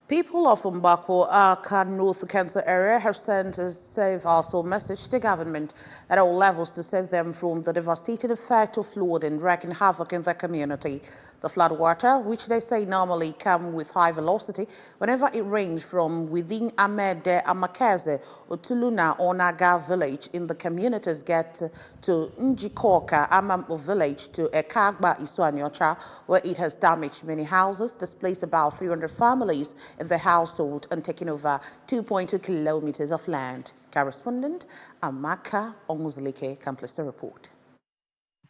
People of Mgbakwu, Aka North Cancer area have sent a save our soul message to government at all levels to save them from the devastating effect of flooding wreaking havoc in their community. The floodwater, which they say normally come with high velocity whenever it rains from within Amede, Amakeze, or Tuluna or Naga village in the communities get to Njikoka, Amambo village to Ekagba, Iswanyocha, where it has damaged many houses, displaced about 300 families in the household and taking over 2.2 kilometers of land. Correspondent Amaka Onguzlike completes the report.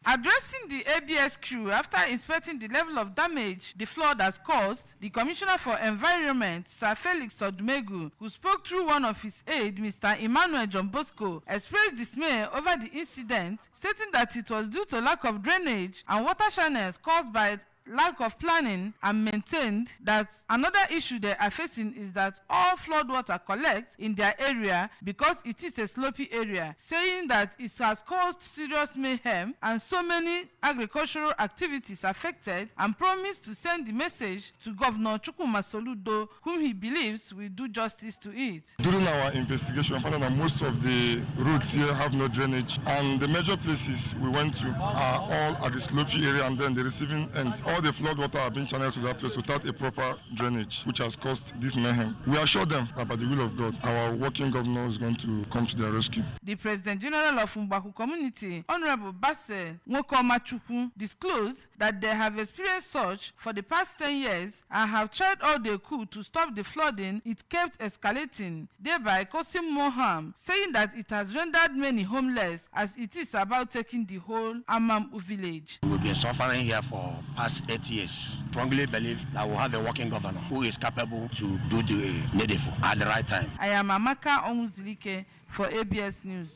Addressing the ABS crew after inspecting the level of damage the flood has caused, the Commissioner for Environment, Sir Felix Odumegu, who spoke through one of his aides, Mr. Emmanuel John Bosco, expressed dismay over the incident, stating that it was due to lack of drainage and water channels caused by lack of planning and maintained. That another issue they are facing is that all flood water collect in their area because it is a slopey area, saying that it has caused serious mayhem and so many agricultural activities affected, and promised to send the message to Governor Chukwuma Soludo, whom he believes will do justice to it. During our investigation, we found that most of the roads here have no drainage, and the major places we went to are all at the slopey area and then the receiving end. All the flood water have been channeled to that place without a proper drainage, which has caused this mayhem. We assure them that by the will of God, our working governor is going to come to their rescue. The President General of Mgbakwu Community, Honorable Basse Nwokomachukwu, disclosed that they have experienced such for the past 10 years and have tried all they could to stop the flooding. It kept escalating, thereby causing more harm, saying that it has rendered many homeless as it is about taking the whole Amambu village. We've been suffering here for past 8 years. Strongly believe that we'll have a working governor who is capable to do the needful at the right time. I am Amaka Onguzlike for ABS News.